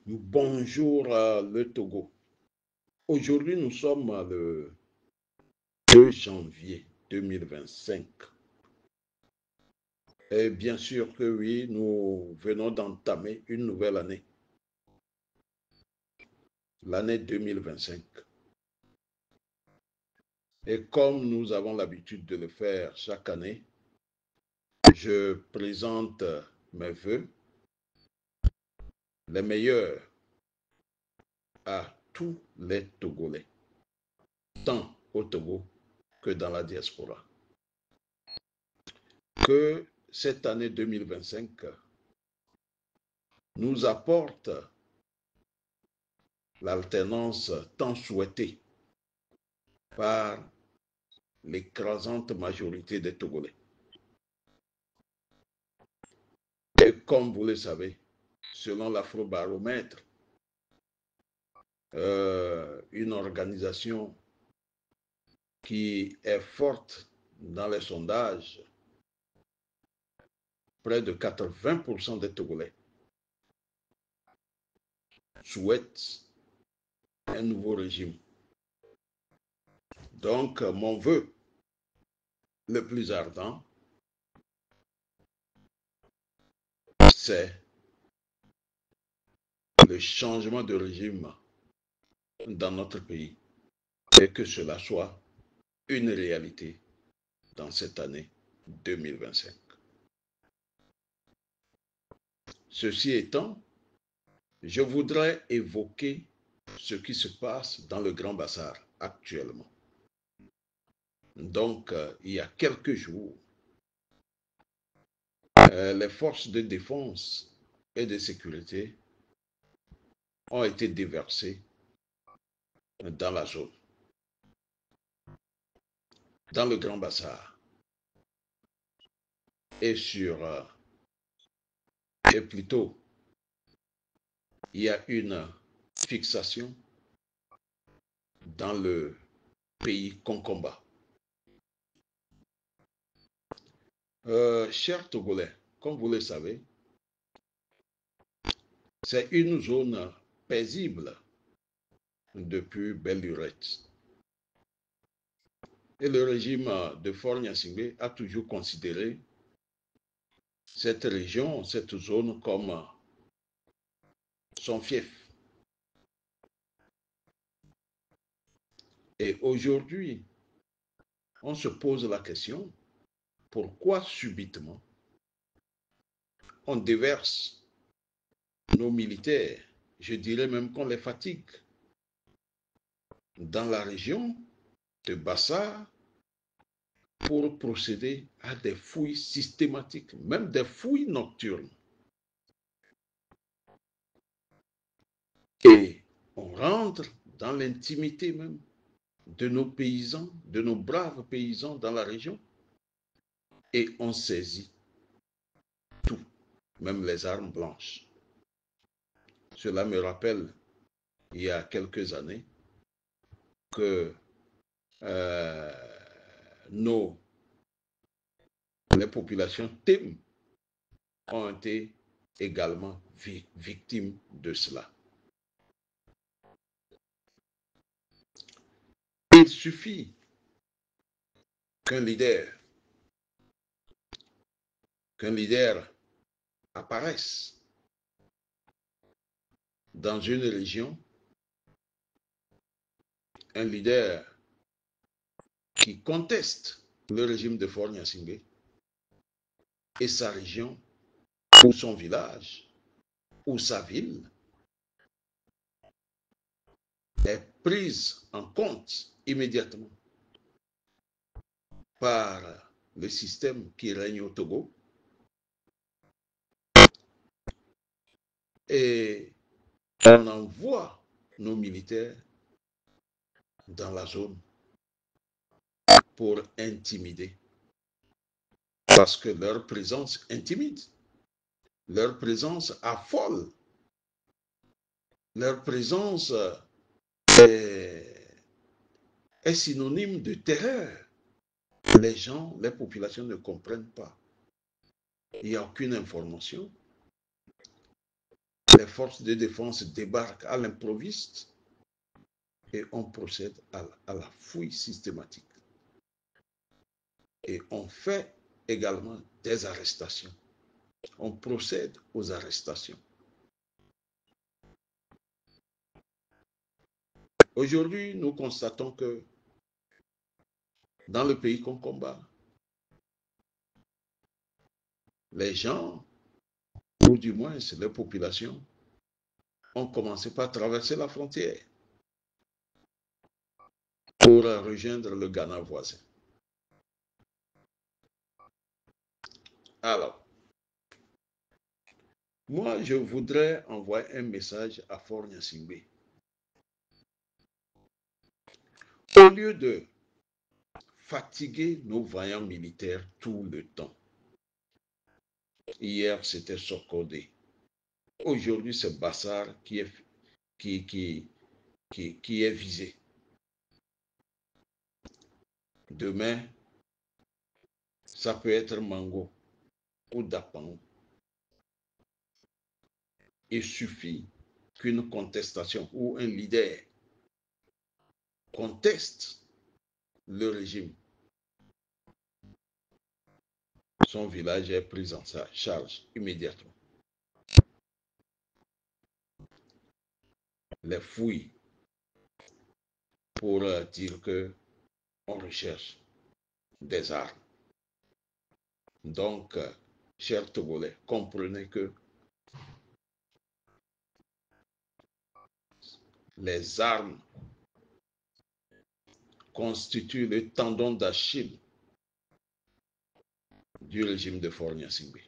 Bonjour le Togo. Aujourd'hui, nous sommes le 2 janvier 2025. Et bien sûr que oui, nous venons d'entamer une nouvelle année, l'année 2025. Et comme nous avons l'habitude de le faire chaque année, je présente mes vœux, les meilleurs à tous les Togolais, tant au Togo que dans la diaspora. Que cette année 2025 nous apporte l'alternance tant souhaitée par l'écrasante majorité des Togolais. Et comme vous le savez, selon l'Afrobaromètre, une organisation qui est forte dans les sondages, près de 80% des Togolais souhaitent un nouveau régime. Donc, mon vœu le plus ardent, c'est le changement de régime dans notre pays et que cela soit une réalité dans cette année 2025. Ceci étant, je voudrais évoquer ce qui se passe dans le Grand Bassar actuellement. Donc, il y a quelques jours, les forces de défense et de sécurité ont été déversées dans la zone, dans le Grand Bassar, et et plutôt, il y a une fixation dans le pays qu'on combat. Chers Togolais, comme vous le savez, c'est une zone paisible depuis belle lurette. Et le régime de Faure Gnassingbé a toujours considéré cette région, cette zone comme son fief. Et aujourd'hui, on se pose la question, pourquoi subitement on déverse nos militaires, je dirais même qu'on les fatigue, dans la région de Bassar pour procéder à des fouilles systématiques, même des fouilles nocturnes. Et on rentre dans l'intimité même de nos paysans, de nos braves paysans dans la région, et on saisit tout, même les armes blanches. Cela me rappelle, il y a quelques années, que les populations Tem ont été également victimes de cela. Il suffit qu'un leader apparaisse dans une région, un leader qui conteste le régime de Faure Gnassingbé et sa région ou son village ou sa ville est prise en compte immédiatement par le système qui règne au Togo et on envoie nos militaires dans la zone pour intimider. Parce que leur présence intimide, leur présence affole, leur présence est synonyme de terreur. Les gens, les populations ne comprennent pas. Il n'y a aucune information. les forces de défense débarquent à l'improviste et on procède à la fouille systématique. Et on fait également des arrestations. On procède aux arrestations. Aujourd'hui, nous constatons que dans le pays qu'on combat, les gens, ou du moins les populations, ont commencé par traverser la frontière pour rejoindre le Ghana voisin. Alors, moi, je voudrais envoyer un message à Faure Gnassingbé. Au lieu de fatiguer nos vaillants militaires tout le temps, hier c'était Sokodé, aujourd'hui c'est Bassar qui est visé. Demain, ça peut être Mango ou Dapang. Il suffit qu'une contestation ou un leader conteste le régime. Son village est pris en charge immédiatement. Les fouilles pour dire qu'on recherche des armes. Donc, chers Togolais, comprenez que les armes constituent le tendon d'Achille du régime de Faure Gnassingbé.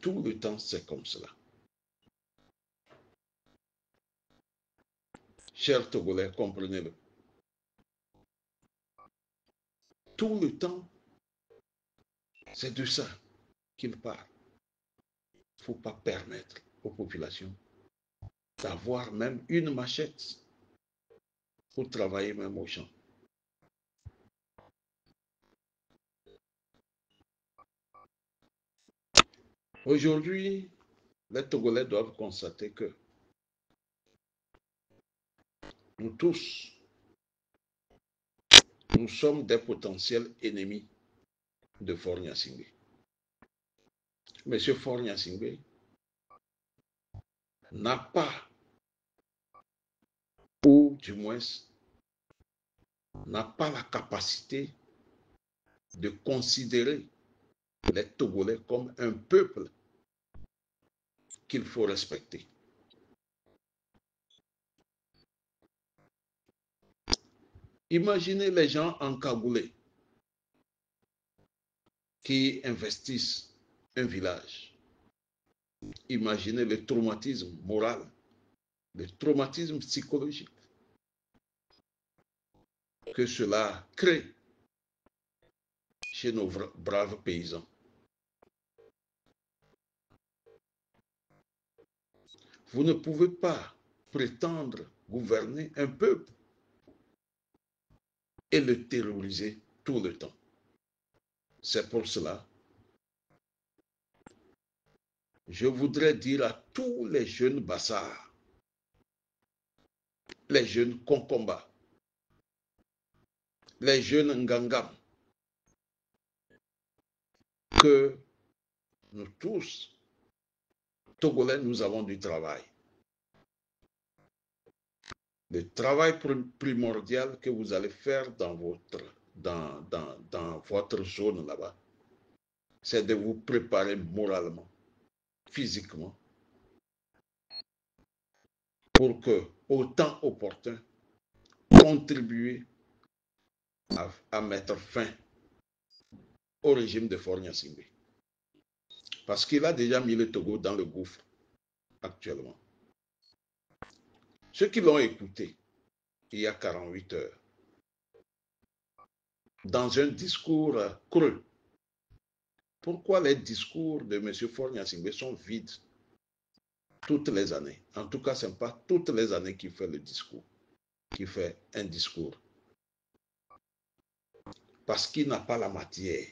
Tout le temps, c'est comme cela. Chers Togolais, comprenez-le. Tout le temps, c'est de ça qu'il parle. Il ne faut pas permettre aux populations d'avoir même une machette pour travailler même au champ. Aujourd'hui, les Togolais doivent constater que nous tous, nous sommes des potentiels ennemis de Faure Gnassingbé. Monsieur Faure Gnassingbé n'a pas, ou du moins n'a pas la capacité de considérer les Togolais comme un peuple qu'il faut respecter. Imaginez les gens encagoulés qui investissent un village. Imaginez le traumatisme moral, le traumatisme psychologique que cela crée chez nos braves paysans. Vous ne pouvez pas prétendre gouverner un peuple et le terroriser tout le temps. C'est pour cela je voudrais dire à tous les jeunes Bassars, les jeunes Konkomba, les jeunes Ngangam, que nous tous, Togolais, nous avons du travail. Le travail primordial que vous allez faire dans votre zone là-bas, c'est de vous préparer moralement, physiquement, pour que, au temps opportun, contribuer à mettre fin au régime de Faure Gnassingbé. Parce qu'il a déjà mis le Togo dans le gouffre actuellement. Ceux qui l'ont écouté il y a 48 heures, dans un discours creux, pourquoi les discours de M. Faure Gnassingbé sont vides toutes les années? En tout cas, ce n'est pas toutes les années qu'il fait le discours, qu'il fait un discours. Parce qu'il n'a pas la matière.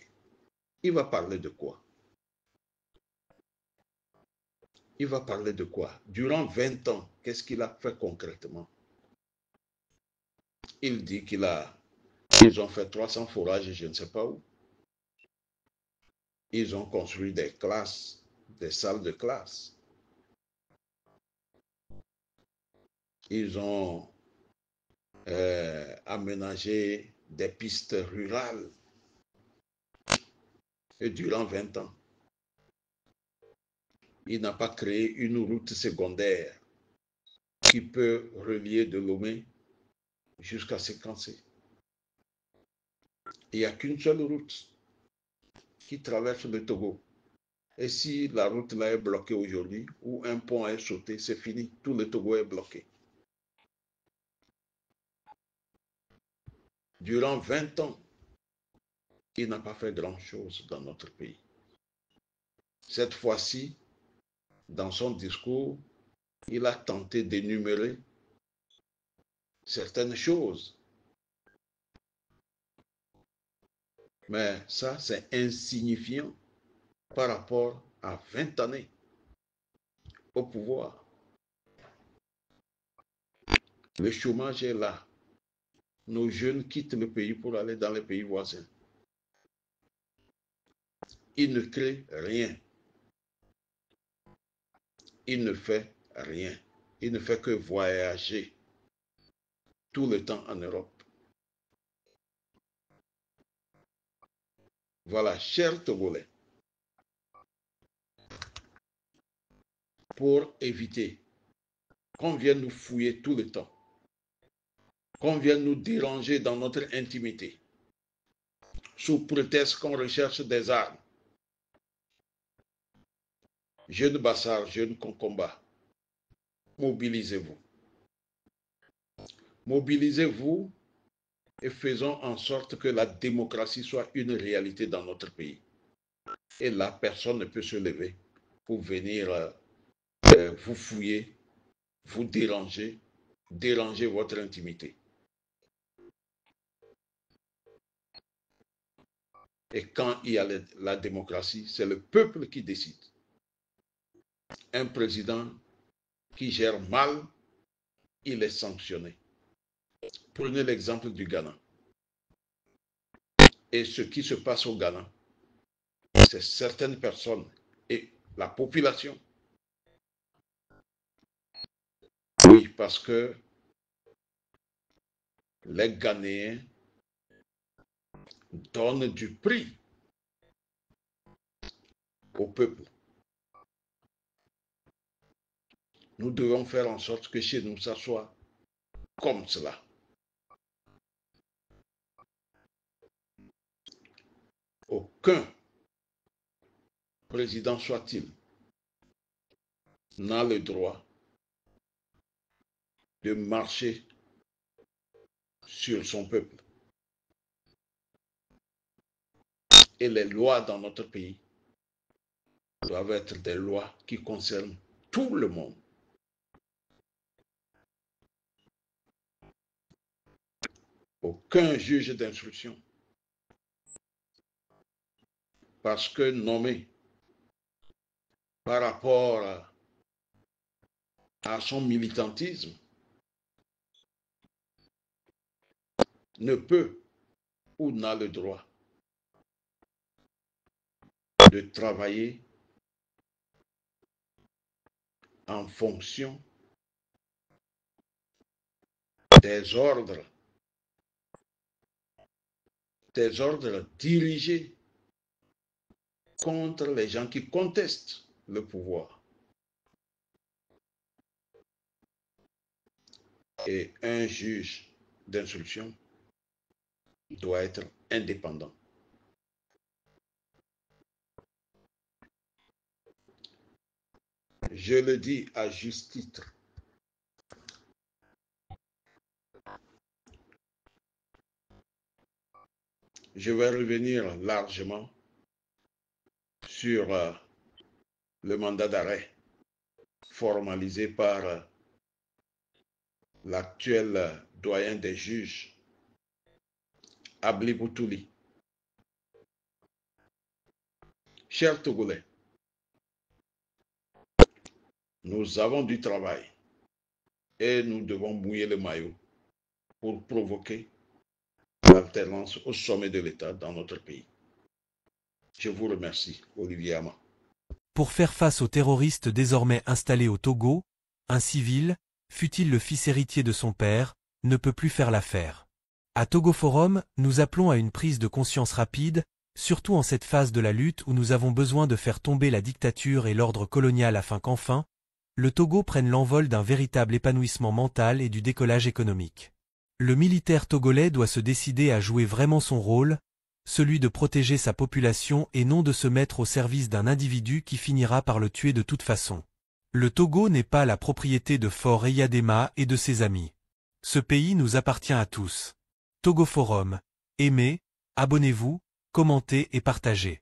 Il va parler de quoi? il va parler de quoi? Durant 20 ans, qu'est-ce qu'il a fait concrètement? Il dit qu'ils ont fait 300 forages, je ne sais pas où. Ils ont construit des classes, des salles de classe. Ils ont aménagé des pistes rurales. Et durant 20 ans, il n'a pas créé une route secondaire qui peut relier de Lomé jusqu'à Séquencé. Il n'y a qu'une seule route qui traverse le Togo. Et si la route là est bloquée aujourd'hui, ou un pont est sauté, c'est fini. Tout le Togo est bloqué. Durant 20 ans, il n'a pas fait grand-chose dans notre pays. Cette fois-ci, dans son discours, il a tenté d'énumérer certaines choses. Mais ça, c'est insignifiant par rapport à 20 années au pouvoir. Le chômage est là. Nos jeunes quittent le pays pour aller dans les pays voisins. Il ne crée rien. Il ne fait rien. Il ne fait que voyager tout le temps en Europe. Voilà, chers Togolais, pour éviter qu'on vienne nous fouiller tout le temps, qu'on vienne nous déranger dans notre intimité, sous prétexte qu'on recherche des armes. Jeunes bassards, jeunes concombat, mobilisez-vous. Mobilisez-vous et faisons en sorte que la démocratie soit une réalité dans notre pays. Et là, personne ne peut se lever pour venir vous fouiller, vous déranger, déranger votre intimité. Et quand il y a la démocratie, c'est le peuple qui décide. Un président qui gère mal, il est sanctionné. Prenez l'exemple du Ghana. Et ce qui se passe au Ghana, c'est certaines personnes et la population. Oui, parce que les Ghanéens donnent du prix au peuple. Nous devons faire en sorte que chez nous, ça soit comme cela. Aucun président soit-il n'a le droit de marcher sur son peuple. Et les lois dans notre pays doivent être des lois qui concernent tout le monde. Aucun juge d'instruction, parce que nommé par rapport à son militantisme, ne peut ou n'a le droit de travailler en fonction des ordres dirigés contre les gens qui contestent le pouvoir. Et un juge d'instruction doit être indépendant. Je le dis à juste titre. Je vais revenir largement sur le mandat d'arrêt formalisé par l'actuel doyen des juges, Abli Boutouli. Chers Togolais, Nous avons du travail et nous devons mouiller le maillot pour provoquer l'alternance au sommet de l'État dans notre pays. Je vous remercie, Olivier Ama. Pour faire face aux terroristes désormais installés au Togo, un civil, fût-il le fils héritier de son père, ne peut plus faire l'affaire. À Togo Forum, nous appelons à une prise de conscience rapide, surtout en cette phase de la lutte où nous avons besoin de faire tomber la dictature et l'ordre colonial afin qu'enfin, le Togo prenne l'envol d'un véritable épanouissement mental et du décollage économique. Le militaire togolais doit se décider à jouer vraiment son rôle, celui de protéger sa population et non de se mettre au service d'un individu qui finira par le tuer de toute façon. Le Togo n'est pas la propriété de Faure Eyadema et de ses amis. Ce pays nous appartient à tous. Togo Forum. Aimez, abonnez-vous, commentez et partagez.